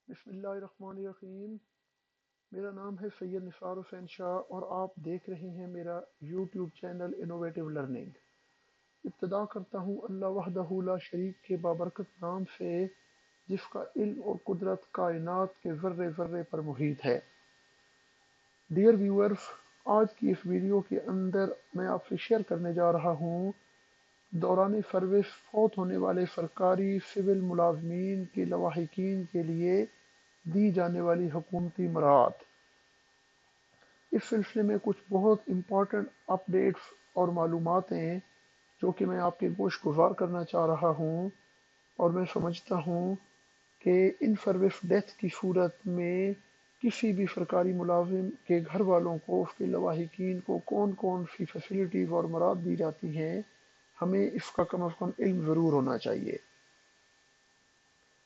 بسم اللہ الرحمن الرحیم۔ میرا نام ہے سید نثار حسین شاہ اور آپ دیکھ رہے ہیں میرا یوٹیوب چینل انوویٹیو لرننگ۔ ابتدا کرتا ہوں اللہ وحدہ لا شریک کے بابرکت نام سے، جس کا علم اور قدرت کائنات کے ذرے ذرے پر محیط ہے۔ ڈیئر ویورز، آج کی اس ویڈیو کے اندر میں آپ سے شیئر کرنے جا رہا ہوں دوران سروس فوت ہونے والے سرکاری سول ملازمین کے لواحقین کے لیے دی جانے والی حکومتی مراعات۔ اس سلسلے میں کچھ بہت امپورٹنٹ اپڈیٹس اور معلومات ہیں جو کہ میں آپ کے گوش گزار کرنا چاہ رہا ہوں، اور میں سمجھتا ہوں کہ ان سروس ڈیتھ کی صورت میں کسی بھی سرکاری ملازم کے گھر والوں کو، اس کے لواحقین کو کون کون سی فیسلٹیز اور مراد دی جاتی ہیں، ہمیں اس کا کم از کم علم ضرور ہونا چاہیے۔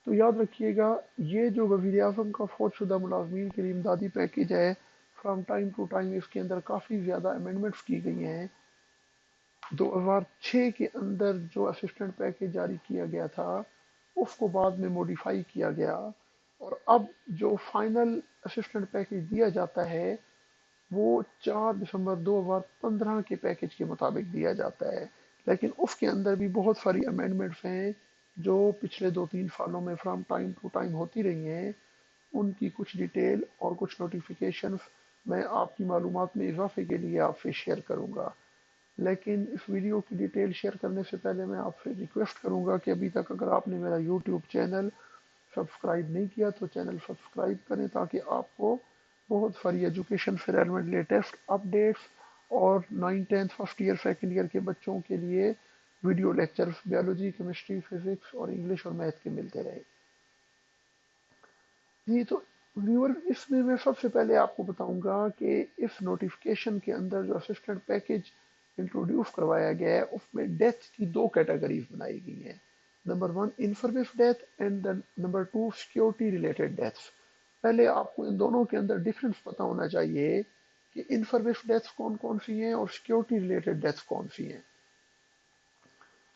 تو یاد رکھیے گا، یہ جو وزیر اعظم کا فوت شدہ ملازمین کے لیے امدادی پیکیج ہے، فرام ٹائم ٹو ٹائم اس کے اندر کافی زیادہ امینڈمنٹس کی گئی ہیں۔ 2006 کے اندر جو اسسٹنٹ پیکیج جاری کیا گیا تھا، اس کو بعد میں موڈیفائی کیا گیا، اور اب جو فائنل اسسٹنٹ پیکیج دیا جاتا ہے وہ 4 دسمبر 2015 کے پیکیج کے مطابق دیا جاتا ہے، لیکن اس کے اندر بھی بہت ساری امینڈمنٹس ہیں جو پچھلے 2-3 سالوں میں فرام ٹائم ٹو ٹائم ہوتی رہی ہیں۔ ان کی کچھ ڈیٹیل اور کچھ نوٹیفیکیشنز میں آپ کی معلومات میں اضافے کے لیے آپ سے شیئر کروں گا، لیکن اس ویڈیو کی ڈیٹیل شیئر کرنے سے پہلے میں آپ سے ریکویسٹ کروں گا کہ ابھی تک اگر آپ نے میرا یوٹیوب چینل سبسکرائب نہیں کیا تو چینل سبسکرائب کریں، تاکہ آپ کو بہت ساری ایجوکیشن سے ریلیونٹ لیٹسٹ اپڈیٹس اور 9th 10th first year second year کے بچوں کے لیے video lectures biology, chemistry, physics اور انگلش اور میتھ کے ملتے رہے۔ جی تو ویور، اس میں سب سے پہلے آپ کو بتاؤں گا کہ اس نوٹیفکیشن کے اندر جو اسسٹنٹ پیکیج انٹروڈیوس کروایا گیا ہے، اس میں ڈیتھ کی 2 کیٹیگریز بنائی گئی ہیں۔ Number 1 in service death and number 2 security related deaths. پہلے آپ کو ان دونوں کے اندر ڈفرنس پتا ہونا چاہیے کہ ان سروس ڈیتھس کون کون سی ہیں اور سیکیورٹی ریلیٹڈ ڈیتھس کون سی ہیں۔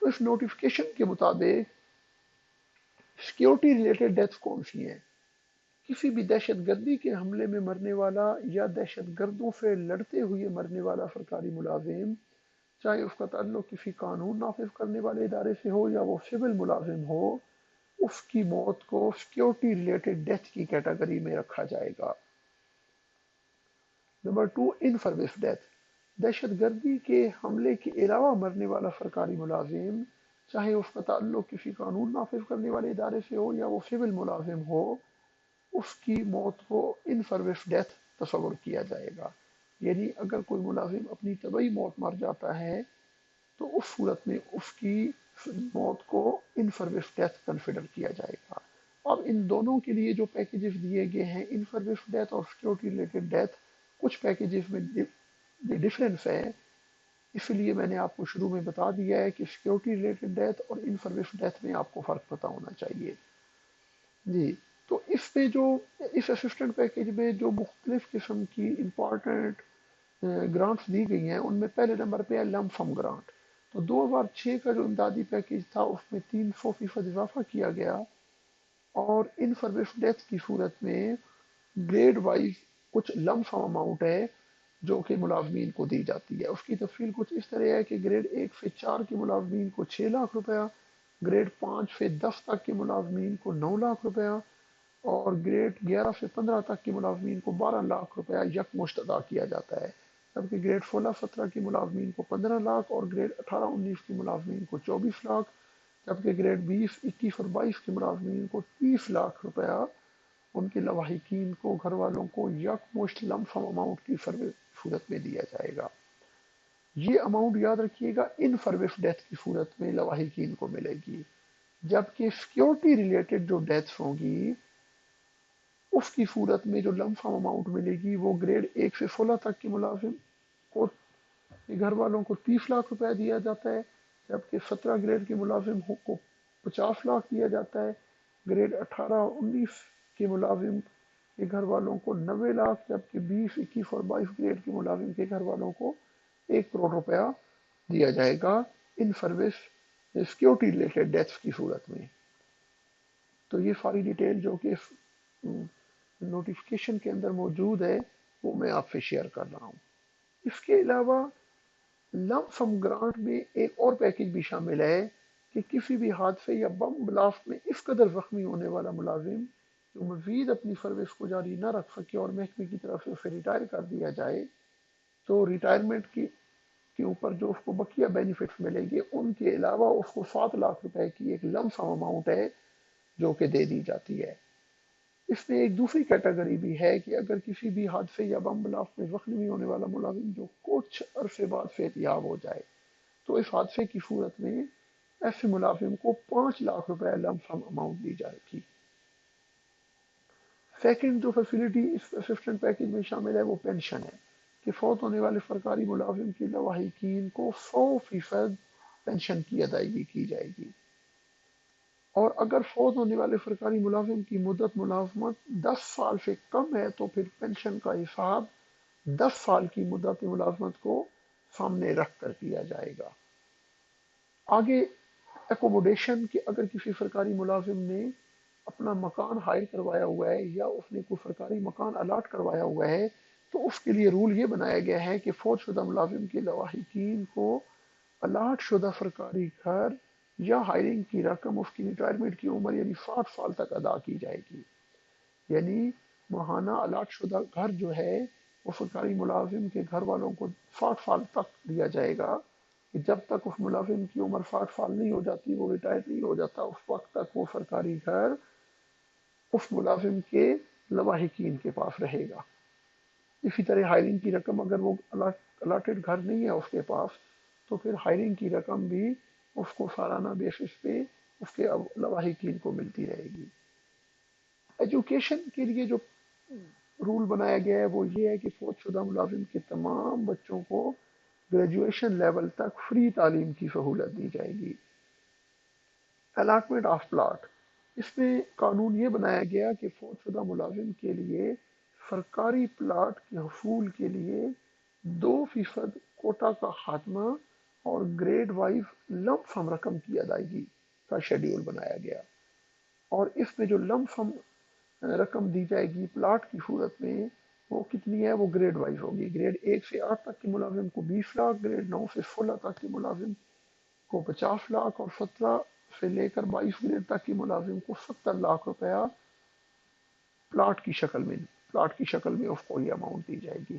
تو اس نوٹیفکیشن کے مطابق سیکیورٹی ریلیٹڈ ڈیتھس کون سی ہیں؟ کسی بھی دہشت گردی کے حملے میں مرنے والا یا دہشت گردوں سے لڑتے ہوئے مرنے والا سرکاری ملازم، چاہے اس کا تعلق کسی قانون نافذ کرنے والے ادارے سے ہو یا وہ سول ملازم ہو، اس کی موت کو سیکیورٹی ریلیٹڈ ڈیتھ کی کیٹیگری میں رکھا جائے گا۔ نمبر 2 ان سروس ڈیتھ، دہشت گردی کے حملے کے علاوہ مرنے والا سرکاری ملازم، چاہے اس کا تعلق کسی قانون نافذ کرنے والے ادارے سے ہو یا وہ سول ملازم ہو، اس کی موت کو ان سروس ڈیتھ تصور کیا جائے گا۔ یعنی اگر کوئی ملازم اپنی طبعی موت مر جاتا ہے تو اس صورت میں اس کی موت کو ان سروس ڈیتھ کنسیڈر کیا جائے گا۔ اب ان دونوں کے لیے جو پیکیجز دیے گئے ہیں، ان سروس ڈیتھ اور سیکیورٹی ریلیٹڈ ڈیتھ، کچھ پیکیجز میں ڈفرینس ہے، اس لیے میں نے آپ کو شروع میں بتا دیا ہے کہ سیکیورٹی ریلیٹڈ ڈیتھ اور ان سروس ڈیتھ میں آپ کو فرق پتہ ہونا چاہیے۔ جی تو اس میں جو اس اسسٹنٹ پیکیج میں جو مختلف قسم کی امپورٹنٹ گرانٹس دی گئی ہیں، ان میں پہلے نمبر پہ ہے لم سم گرانٹ۔ تو 2006 کا جو امدادی پیکیج تھا اس میں 300% اضافہ کیا گیا، اور ان سروس ڈیتھ کی صورت میں گریڈ وائز کچھ لم سم اماؤنٹ ہے جو کہ ملازمین کو دی جاتی ہے۔ اس کی تفصیل کچھ اس طرح ہے کہ گریڈ 1 سے 4 کے ملازمین کو 6 لاکھ روپیہ، گریڈ 5 سے 10 تک کے ملازمین کو 9 لاکھ روپیہ، اور گریڈ 11 سے 15 تک کے ملازمین کو 12 لاکھ روپیہ یکمشت ادا کیا جاتا ہے، جبکہ گریڈ 16-17 کے ملازمین کو 15 لاکھ اور گریڈ 18-19 کے ملازمین کو 24 لاکھ، جبکہ گریڈ 20، 21 اور 22 کے ملازمین کو 30 لاکھ روپیہ ان کے لواحقین کو، گھر والوں کو یکمشت لم سم اماؤنٹ کی صورت میں دیا جائے گا۔ یہ اماؤنٹ یاد رکھیے گا ان سروس ڈیتھ کی صورت میں لواحقین کو ملے گی، جبکہ سیکیورٹی ریلیٹڈ جو ڈیتھس ہوں گی اس کی صورت میں جو لم سم اماؤنٹ ملے گی وہ گریڈ 1 سے 16 تک کے ملازم کو گھر والوں کو 30 لاکھ روپے دیا جاتا ہے، جبکہ 17 گریڈ کے ملازم کو 50 لاکھ دیا جاتا ہے، گریڈ 18-19 کے ملازم کے گھر والوں کو 90 لاکھ، جبکہ 20، 21 اور 22 گریڈ کے ملازم کے گھر والوں کو 1 کروڑ روپیہ دیا جائے گا ان سروس سیکیورٹی ریلیٹڈ ڈیتھس کی صورت میں۔ تو یہ ساری ڈیٹیل جو کہ نوٹیفیکیشن کے اندر موجود ہے وہ میں آپ سے شیئر کر رہا ہوں۔ اس کے علاوہ لم سم گرانٹ میں ایک اور پیکج بھی شامل ہے کہ کسی بھی حادثے یا بم بلاسٹ میں اس قدر زخمی ہونے والا ملازم جو مزید اپنی سروس کو جاری نہ رکھ سکے اور محکمے کی طرف سے اسے ریٹائر کر دیا جائے تو ریٹائرمنٹ کی کے اوپر جو اس کو بقیہ بینیفٹس ملیں گے ان کے علاوہ اس کو 7 لاکھ روپے کی ایک لم سم اماؤنٹ ہے جو کہ دے دی جاتی ہے۔ اس میں ایک دوسری کیٹیگری بھی ہے کہ اگر کسی بھی حادثے یا بم بلاسٹ میں زخمی ہونے والا ملازم جو کچھ عرصے بعد صحت یاب ہو جائے تو اس حادثے کی صورت میں ایسے ملازم کو 5 لاکھ روپے لم سم اماؤنٹ دی جائے گی۔ سیکنڈ جو فیسلٹی اس اسسٹنٹ پیکج میں شامل ہے وہ پینشن ہے کہ فوت ہونے والے سرکاری ملازم کے لواحقین کو 100% پینشن کی ادائیگی کی جائے گی، اور اگر فوت ہونے والے سرکاری ملازم کی مدت ملازمت 10 سال سے کم ہے تو پھر پینشن کا حساب 10 سال کی مدت ملازمت کو سامنے رکھ کر کیا جائے گا۔ آگے ایکوموڈیشن کہ اگر کسی سرکاری ملازم نے اپنا مکان ہائر کروایا ہوا ہے یا اس نے کوئی سرکاری مکان الاٹ کروایا ہوا ہے تو اس کے لیے رول یہ بنایا گیا ہے کہ فوت شدہ ملازم کے لواحقین کو الاٹ شدہ سرکاری گھر یا ہائرنگ کی رقم اس کی ریٹائرمنٹ کی عمر یعنی 60 سال تک ادا کی جائے گی۔ یعنی ماہانہ الاٹ شدہ گھر جو ہے وہ سرکاری ملازم کے گھر والوں کو 60 سال تک دیا جائے گا کہ جب تک اس ملازم کی عمر 60 سال نہیں ہو جاتی، وہ ریٹائر نہیں ہو جاتا، اس وقت تک وہ سرکاری گھر اس ملازم کے لواحقین کے پاس رہے گا۔ اسی طرح ہائرنگ کی رقم اگر وہ الاٹڈ گھر نہیں ہے اس کے پاس تو پھر ہائرنگ کی رقم بھی اس کو سالانہ بیسس پہ اس کے لواحقین کو ملتی رہے گی۔ ایجوکیشن کے لیے جو رول بنایا گیا ہے وہ یہ ہے کہ فوت شدہ ملازم کے تمام بچوں کو گریجویشن لیول تک فری تعلیم کی سہولت دی جائے گی۔ الاٹمنٹ آف پلاٹ، اس میں قانون یہ بنایا گیا کہ فوت شدہ ملازم کے لیے سرکاری پلاٹ کے حصول کے لیے 2% کوٹا کا خاتمہ اور گریڈ وائز لم سم رقم کی ادائیگی کا شیڈیول بنایا گیا، اور اس میں جو لم سم رقم دی جائے گی پلاٹ کی صورت میں وہ کتنی ہے، وہ گریڈ وائز ہوگی۔ گریڈ 1 سے 8 تک کے ملازم کو 20 لاکھ، گریڈ 9 سے 16 تک کے ملازم کو 50 لاکھ، اور 17 سے لے کر 22 گریڈ تک کے ملازم کو 70 لاکھ روپیہ پلاٹ کی شکل میں پلاٹ کی شکل میں اس کو یہ اماؤنٹ دی جائے گی۔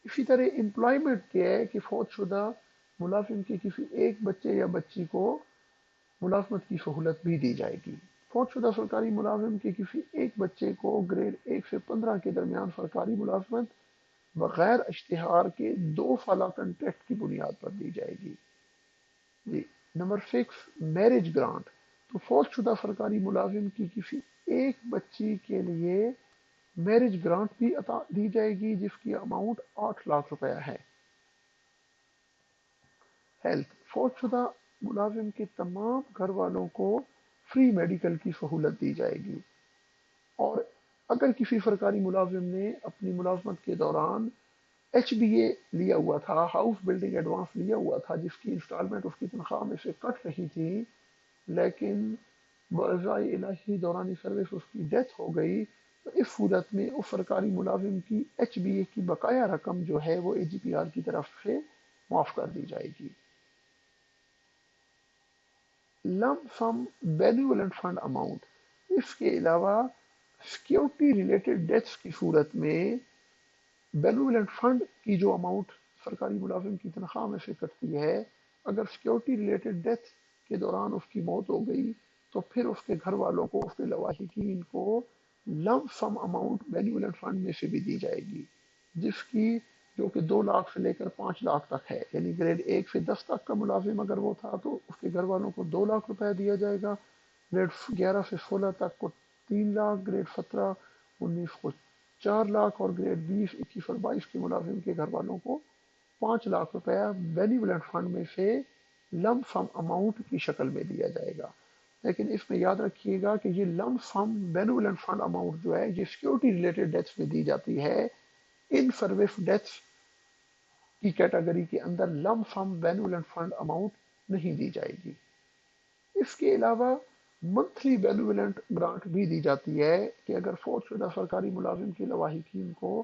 اسی طرح امپلائمنٹ کیا ہے کہ فوت شدہ ملازم کے کسی ایک بچے یا بچی کو ملازمت کی سہولت بھی دی جائے گی۔ فوت شدہ سرکاری ملازم کے کسی ایک بچے کو گریڈ 1 سے 15 کے درمیان سرکاری ملازمت بغیر اشتہار کے 2 سالہ کنٹریکٹ کی بنیاد پر دی جائے گی۔ جی، نمبر 6 میرج گرانٹ، تو فوت شدہ سرکاری ملازم کی کسی ایک بچی کے لیے میرج گرانٹ بھی عطا دی جائے گی جس کی اماؤنٹ 8 لاکھ روپیہ ہے۔ ہیلتھ، فوت شدہ ملازم کے تمام گھر والوں کو فری میڈیکل کی سہولت دی جائے گی، اور اگر کسی سرکاری ملازم نے اپنی ملازمت کے دوران ایچ بی اے لیا ہوا تھا، ہاؤس بلڈنگ ایڈوانس لیا ہوا تھا جس کی انسٹالمنٹ اس کی تنخواہ میں سے کٹ رہی تھی، لیکن برضائے الہی دوران سروس اس کی ڈیتھ ہو گئی، تو اس صورت میں اس سرکاری ملازم کی ایچ بی اے کی بقایا رقم جو ہے وہ اے جی پی آر کی طرف سے معاف کر دی جائے گی۔ لم سم بینیولنٹ فنڈ اماؤنٹ، اس کے علاوہ سیکیورٹی ریلیٹڈ ڈیتھس کی صورت میں بینیولنٹ فنڈ کی جو اماؤنٹ سرکاری ملازم کی تنخواہ میں سے کٹتی ہے، اگر سیکیورٹی ریلیٹڈ ڈیتھ کے دوران اس کی موت ہو گئی تو پھر اس کے گھر والوں کو، اس کے لواحقین کو لم سم اماؤنٹ بینیولنٹ فنڈ میں سے بھی دی جائے گی، جس کی جو کہ 2 لاکھ سے لے کر 5 لاکھ تک ہے، یعنی گریڈ 1 سے 10 تک کا ملازم اگر وہ تھا تو اس کے گھر والوں کو 2 لاکھ روپے دیا جائے گا، گریڈ 11 سے 16 تک کو 3 لاکھ، گریڈ 17 19 کو 4 لاکھ، اور گریڈ 20 21 اور 22 کے ملازم کے گھر والوں کو 5 لاکھ روپیہ بینیولنٹ فنڈ میں سے لم سم اماؤنٹ کی شکل میں دیا جائے گا۔ لیکن اس میں یاد رکھیے گا کہ یہ لم سم بینیولنٹ فنڈ اماؤنٹ جو ہے یہ سیکیورٹی ریلیٹڈ ڈیتھس میں دی جاتی ہے، ان سروس ڈیتھس کی کیٹیگری کے اندر لم سم بینیولنٹ فنڈ اماؤنٹ نہیں دی جائے گی۔ اس کے علاوہ منتھلی بینیولنٹ گرانٹ بھی دی جاتی ہے کہ اگر فوت شدہ سرکاری ملازم کے لواحقین کو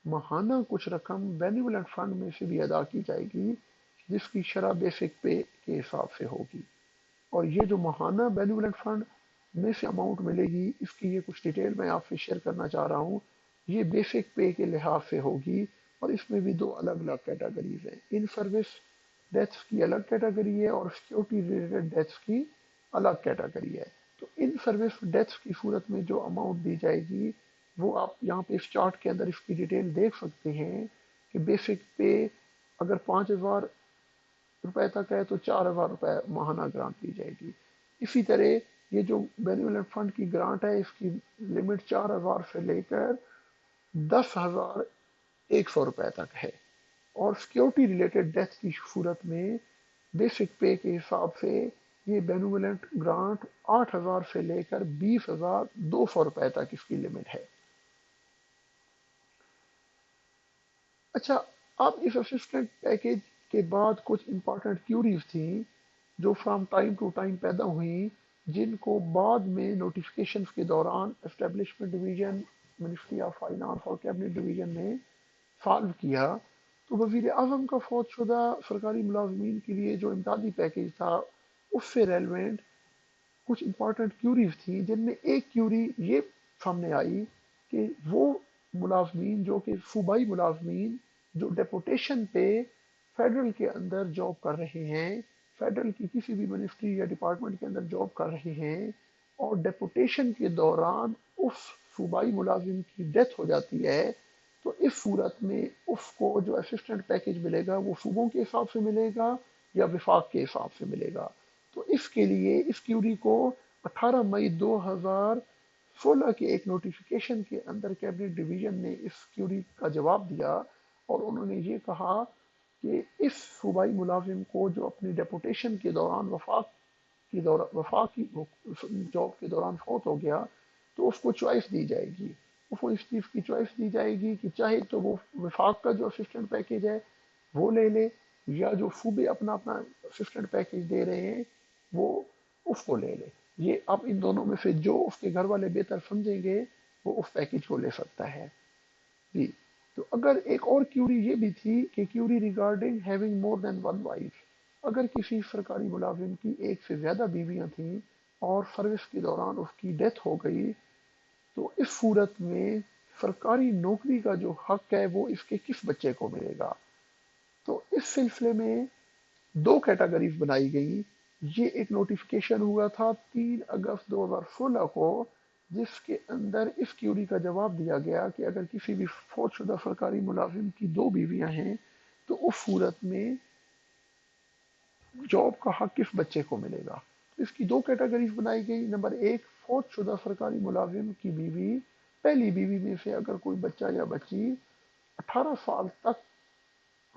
ماہانہ کچھ رقم بینیولنٹ فنڈ میں سے بھی ادا کی جائے گی جس کی شرح بیسک پے کے حساب سے ہوگی۔ اور یہ جو ماہانہ بینیولنٹ فنڈ میں سے اماؤنٹ ملے گی اس کی یہ کچھ ڈیٹیل میں آپ سے شیئر کرنا چاہ رہا ہوں۔ یہ بیسک پے کے لحاظ سے ہوگی اور اس میں بھی دو الگ الگ کیٹیگریز ہیں۔ ان سروس ڈیتھس کی الگ کیٹیگری ہے اور سیکورٹی ریلیٹڈ ڈیتھس کی الگ کیٹیگری ہے۔ تو ان سروس ڈیتھس کی صورت میں جو اماؤنٹ دی جائے گی وہ آپ یہاں پہ اس چارٹ کے اندر اس کی ڈیٹیل دیکھ سکتے ہیں کہ بیسک پے اگر 5,000 روپے تک ہے تو 4,000 روپے ماہانہ گرانٹ دی جائے گی۔ اسی طرح یہ جو بینیولنٹ فنڈ کی گرانٹ ہے اس کی لمٹ 4,000 سے لے کر 10,100 روپے تک ہے۔ اور سیکورٹی ریلیٹڈ ڈیتھ کی صورت میں بیسک پے کے حساب سے یہ بینوولنٹ گرانٹ 8,000 سے لے کر 20,200 روپے تک اس کی لمٹ ہے۔ اچھا، اب اس اسسٹنٹ پیکیج کے بعد کچھ امپورٹنٹ کیوریز تھیں جو فرام ٹائم ٹو ٹائم پیدا ہوئیں جن کو بعد میں نوٹیفیکیشنز کے دوران establishment division, ministry of finance اور کیبنٹ ڈویژن نے سالو کیا۔ تو وزیر اعظم کا فوت شدہ سرکاری ملازمین کے لیے جو امدادی پیکیج تھا اس سے ریلیونٹ کچھ امپورٹنٹ کیوریز تھیں جن میں ایک کیوری یہ سامنے آئی کہ وہ ملازمین جو کہ صوبائی ملازمین جو ڈیپوٹیشن پہ فیڈرل کے اندر جاب کر رہے ہیں، فیڈرل کی کسی بھی منسٹری یا ڈپارٹمنٹ کے اندر جاب کر رہے ہیں اور ڈیپوٹیشن کے دوران اس صوبائی ملازم کی ڈیتھ ہو جاتی ہے، تو اس صورت میں اس کو جو اسسٹنٹ پیکیج ملے گا وہ صوبوں کے حساب سے ملے گا یا وفاق کے حساب سے ملے گا۔ تو اس کے لیے اس کیوری کو 18 مئی 2016 کے ایک نوٹیفیکیشن کے اندر کیبنٹ ڈویژن نے اس کیوری کا جواب دیا اور انہوں نے یہ کہا کہ اس صوبائی ملازم کو جو اپنی ڈیپوٹیشن کے دوران وفاق کی جاب کے دوران فوت ہو گیا تو اس کو چوائس دی جائے گی، اس کو اس چیز کی چوائس دی جائے گی کہ چاہے تو وہ وفاق کا جو اسسٹنٹ پیکیج ہے وہ لے لے یا جو صوبے اپنا اپنا اسسٹنٹ پیکیج دے رہے ہیں وہ اس کو لے لے۔ یہ اب ان دونوں میں سے جو اس کے گھر والے بہتر سمجھیں گے وہ اس پیکیج کو لے سکتا ہے۔ جی، تو اگر ایک اور کیوری یہ بھی تھی کہ کیوری ریگارڈنگ ہیونگ مور دین ون وائف، اگر کسی سرکاری ملازم کی ایک سے زیادہ بیویاں تھیں اور سروس کے دوران اس کی ڈیتھ ہو گئی تو اس صورت میں سرکاری نوکری کا جو حق ہے وہ اس کے کس بچے کو ملے گا۔ تو اس سلسلے میں دو کیٹیگریز بنائی گئی۔ یہ ایک نوٹیفیکیشن ہوا تھا 3 اگست 2016 کو جس کے اندر اس کیوری کا جواب دیا گیا کہ اگر کسی بھی فوت شدہ سرکاری ملازم کی دو بیویاں ہیں تو اس صورت میں جاب کا حق کس بچے کو ملے گا۔ اس کی دو کیٹیگریز بنائی گئی۔ نمبر ایک، فوت شدہ سرکاری ملازم کی بیوی، پہلی بیوی میں سے اگر کوئی بچہ یا بچی 18 سال تک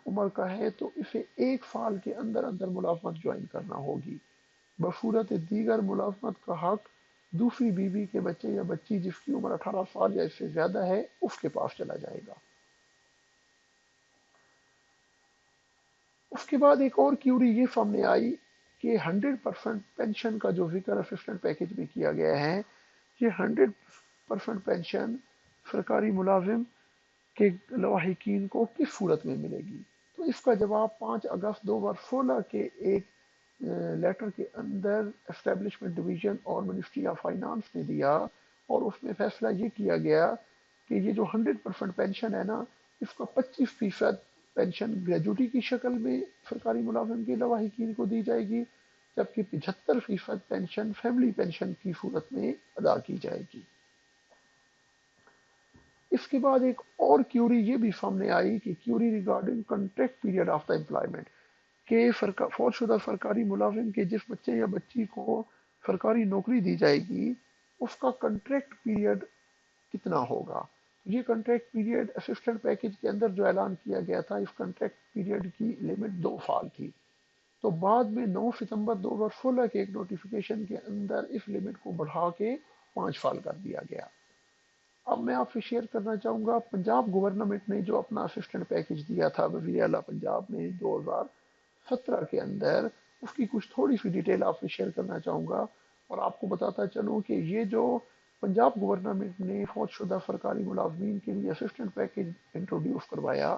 عمر کا ہے تو اسے 1 سال کے اندر اندر ملازمت جوائن کرنا ہوگی۔ بصورت دیگر ملازمت کا حق دوسری بیوی کے بچے یا بچی جس کی عمر 18 سال یا اس سے زیادہ ہے اس کے پاس چلا جائے گا۔ اس کے بعد ایک اور کیوری یہ سامنے آئی کہ 100% پینشن کا جو ذکر اسسٹنٹ پیکیج میں کیا گیا ہے، یہ 100% پینشن سرکاری ملازم کے لواحقین کو کس صورت میں ملے گی۔ تو اس کا جواب 5 اگست 2016 کے ایک لیٹر کے اندر اسٹیبلشمنٹ ڈویژن اور منسٹری آف فائنانس نے دیا اور اس میں فیصلہ یہ کیا گیا کہ یہ جو 100% پینشن ہے نا، اس کا 25% پینشن گریجوٹی کی شکل میں سرکاری ملازم کے لواحقین کو دی جائے گی جبکہ 75% پینشن فیملی پینشن کی صورت میں ادا کی جائے گی۔ اس کے بعد ایک اور کیوری یہ بھی سامنے آئی کہ query regarding contract period of the employment, کہ فوت شدہ سرکاری ملازم کے جس بچے یا بچی کو سرکاری نوکری دی جائے گی اس کا کنٹریکٹ پیریڈ کتنا ہوگا۔ یہ کنٹریکٹ پیریڈ اسسٹنٹ پیکیج کے اندر جو اعلان کیا گیا تھا اس کنٹریکٹ پیریڈ کی لمٹ 2 سال تھی، تو بعد میں 9 ستمبر 2016 کے ایک نوٹیفیکیشن کے اندر اس لمٹ کو بڑھا کے 5 سال کر دیا گیا۔ اب میں آپ سے شیئر کرنا چاہوں گا پنجاب گورنمنٹ نے جو اپنا اسسٹنٹ پیکیج دیا تھا وزیر اعلیٰ پنجاب نے 2017 کے اندر، اس کی کچھ تھوڑی سی ڈیٹیل آپ سے شیئر کرنا چاہوں گا۔ اور آپ کو بتاتا چلوں کہ یہ جو پنجاب گورنمنٹ نے فوج شدہ سرکاری ملازمین کے لیے اسسٹنٹ پیکج انٹروڈیوس کروایا،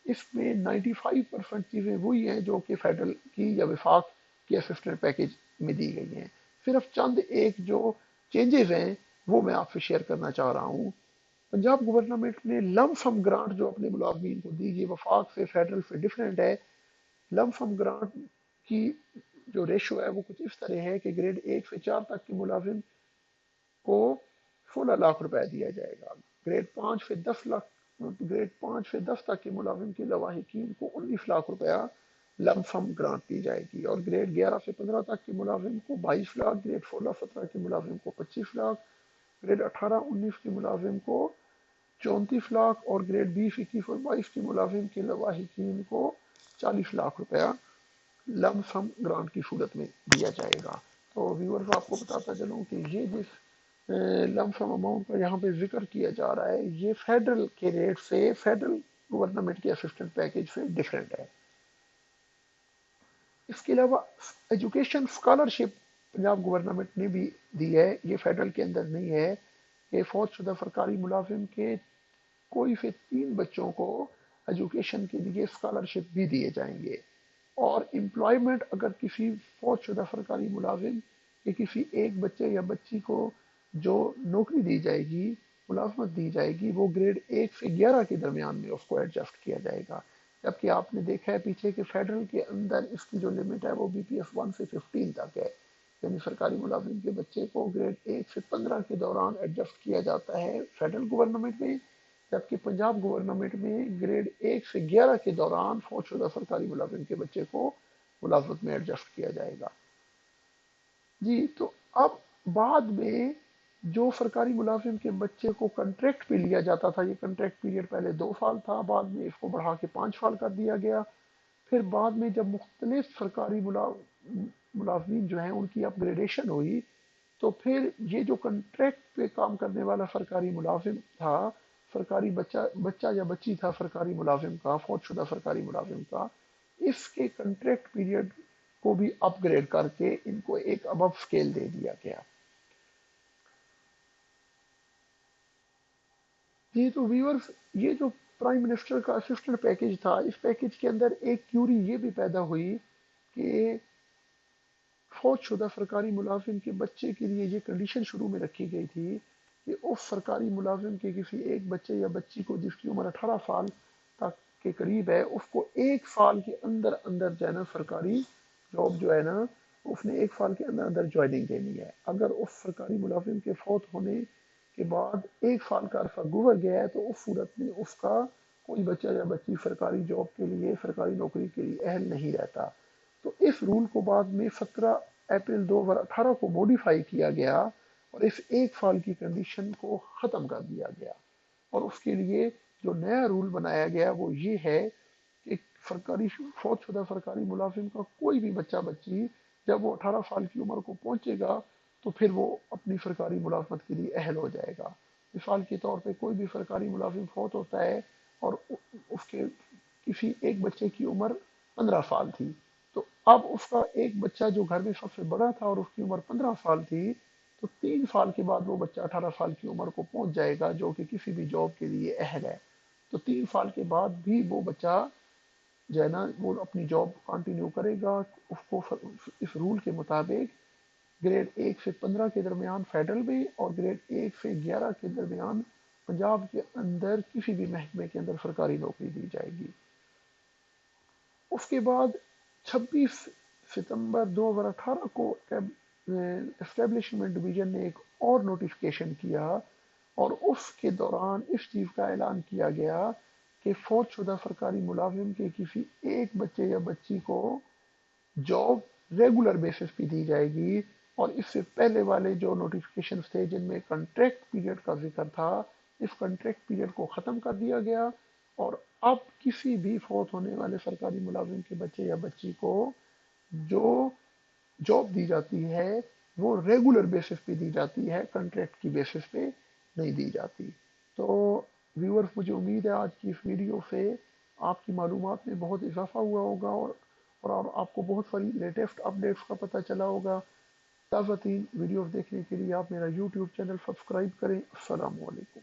اس میں 95% چیزیں وہی ہیں جو کہ فیڈرل کی یا وفاق کی اسسٹنٹ پیکج میں دی گئی ہیں۔ صرف چند ایک جو چینجز ہیں وہ میں آپ سے شیئر کرنا چاہ رہا ہوں۔ پنجاب گورنمنٹ نے لم سم گرانٹ جو اپنے ملازمین کو دی، یہ وفاق سے فیڈرل سے ڈفرینٹ ہے۔ لم سم گرانٹ کی جو ریشو ہے وہ کچھ اس طرح ہے کہ گریڈ 1 سے 4 تک کے ملازم کو 16 لاکھ روپے دیا جائے گا، گریڈ 5 سے 10 تک کے ملازم کے لواحقین کو 19 لاکھ روپیہ لم سم گرانٹ دی جائے گی، اور گریڈ 11 سے 15 تک کے ملازم کو 22 لاکھ، گریڈ 16 17 کے ملازم کو 25 لاکھ، گریڈ 18 19 کے ملازم کو 34 لاکھ، اور گریڈ 20 21 اور 22 کے ملازم کے لواحقین کو 40 لاکھ روپیہ لم سم گرانٹ کی صورت میں دیا جائے گا۔ تو ویورز آپ کو بتاتا چلوں کہ یہ جس لم سم اماؤنٹ کا یہاں پہ ذکر کیا جا رہا ہے یہ فیڈرل کے ریٹ سے، فیڈرل گورنمنٹ کے اسسٹنٹ پیکج سے ڈفرینٹ ہے۔ اس کے علاوہ ایجوکیشن اسکالرشپ پنجاب گورنمنٹ نے بھی دی ہے، یہ فیڈرل کے اندر نہیں ہے، کہ فوج شدہ سرکاری ملازم کے کوئی سے 3 بچوں کو ایجوکیشن کے لیے اسکالرشپ بھی دیے جائیں گے، اور امپلائمنٹ اگر کسی فوج شدہ سرکاری ملازم کے کسی ایک بچے یا بچی کو جو نوکری دی جائے گی، ملازمت دی جائے گی، وہ گریڈ 1 سے 11 کے درمیان میں اس کو ایڈجسٹ کیا جائے گا، جبکہ آپ نے دیکھا ہے پیچھے کہ فیڈرل کے اندر اس کی جو لمٹ ہے وہ BPS 1 سے 15 تک ہے، یعنی سرکاری ملازم کے بچے کو گریڈ 1 سے 15 کے دوران ایڈجسٹ کیا جاتا ہے فیڈرل گورنمنٹ میں، جبکہ پنجاب گورنمنٹ میں گریڈ 1 سے 11 کے دوران فوج شدہ سرکاری ملازم کے بچے کو ملازمت میں ایڈجسٹ کیا جائے گا۔ جی تو اب بعد میں جو سرکاری ملازم کے بچے کو کنٹریکٹ پہ لیا جاتا تھا، یہ کنٹریکٹ پیریڈ پہلے 2 سال تھا، بعد میں اس کو بڑھا کے 5 سال کر دیا گیا، پھر بعد میں جب مختلف سرکاری ملازمین جو ہیں ان کی اپ گریڈیشن ہوئی، تو پھر یہ جو کنٹریکٹ پہ کام کرنے والا سرکاری ملازم تھا، سرکاری بچہ یا بچی تھا سرکاری ملازم کا، فوج شدہ سرکاری ملازم کا، اس کے کنٹریکٹ پیریڈ کو بھی اپ گریڈ کر کے ان کو ایک ابو اسکیل دے دیا گیا۔ جی تو ویورز، یہ جو پرائم منسٹر کا اسسٹنٹ پیکج تھا، اس پیکج کے اندر ایک کیوری یہ بھی پیدا ہوئی کہ فوج شدہ سرکاری ملازم کے بچے کے لیے یہ کنڈیشن شروع میں رکھی گئی تھی کہ اس سرکاری ملازم کے کسی ایک بچے یا بچی کو جس کی عمر 18 سال تک کے قریب ہے، اس کو 1 سال کے اندر اندر جو ہے نا سرکاری جاب جو ہے نا، اس نے 1 سال کے اندر اندر جوائننگ دینی ہے۔ اگر اس سرکاری ملازم کے فوت ہونے کے بعد 1 سال کا عرصہ گزر گیا ہے تو اس صورت میں اس کا کوئی بچہ یا بچی سرکاری جاب کے لیے، سرکاری نوکری کے لیے اہل نہیں رہتا۔ تو اس رول کو بعد میں 17 اپریل 2018 کو موڈیفائی کیا گیا، اور اس 1 سال کی کنڈیشن کو ختم کر دیا گیا، اور اس کے لیے جو نیا رول بنایا گیا وہ یہ ہے کہ سرکاری فوج شدہ سرکاری ملازم کا کوئی بھی بچہ بچی جب وہ 18 سال کی عمر کو پہنچے گا تو پھر وہ اپنی سرکاری ملازمت کے لیے اہل ہو جائے گا۔ مثال کے طور پہ کوئی بھی سرکاری ملازم فوت ہوتا ہے اور اس کے کسی ایک بچے کی عمر 15 سال تھی، تو اب اس کا ایک بچہ جو گھر میں سب سے بڑا تھا اور اس کی عمر 15 سال تھی، تو 3 سال کے بعد وہ بچہ 18 سال کی عمر کو پہنچ جائے گا جو کہ کسی بھی جاب کے لیے اہل ہے۔ تو 3 سال کے بعد بھی وہ بچہ جو ہے نا وہ اپنی جاب کنٹینیو کرے گا، اس کو اس رول کے مطابق گریڈ 1 سے 15 کے درمیان فیڈرل میں، اور گریڈ 1 سے 11 کے درمیان پنجاب کے اندر کسی بھی محکمے کے اندر سرکاری نوکری دی جائے گی۔ اس کے بعد 26 ستمبر 2018 کو اسٹیبلشمنٹ ڈویژن نے ایک اور نوٹیفکیشن کیا، اور اس کے دوران اس چیز کا اعلان کیا گیا کہ فوت شدہ سرکاری ملازم کے کسی ایک بچے یا بچی کو جاب ریگولر بیسس پہ دی جائے گی، اور اس سے پہلے والے جو نوٹیفکیشن تھے جن میں کنٹریکٹ پیریڈ کا ذکر تھا، اس کنٹریکٹ پیریڈ کو ختم کر دیا گیا، اور اب کسی بھی فوت ہونے والے سرکاری ملازم کے بچے یا بچی کو جو جاب دی جاتی ہے وہ ریگولر بیسس پہ دی جاتی ہے، کنٹریکٹ کی بیسس پہ نہیں دی جاتی۔ تو ویورز، مجھے امید ہے آج کی اس ویڈیو سے آپ کی معلومات میں بہت اضافہ ہوا ہوگا، اور آپ کو بہت ساری لیٹسٹ اپڈیٹس کا پتہ چلا ہوگا۔ تازہ ترین ویڈیوز دیکھنے کے لیے آپ میرا یوٹیوب چینل سبسکرائب کریں۔ السلام علیکم۔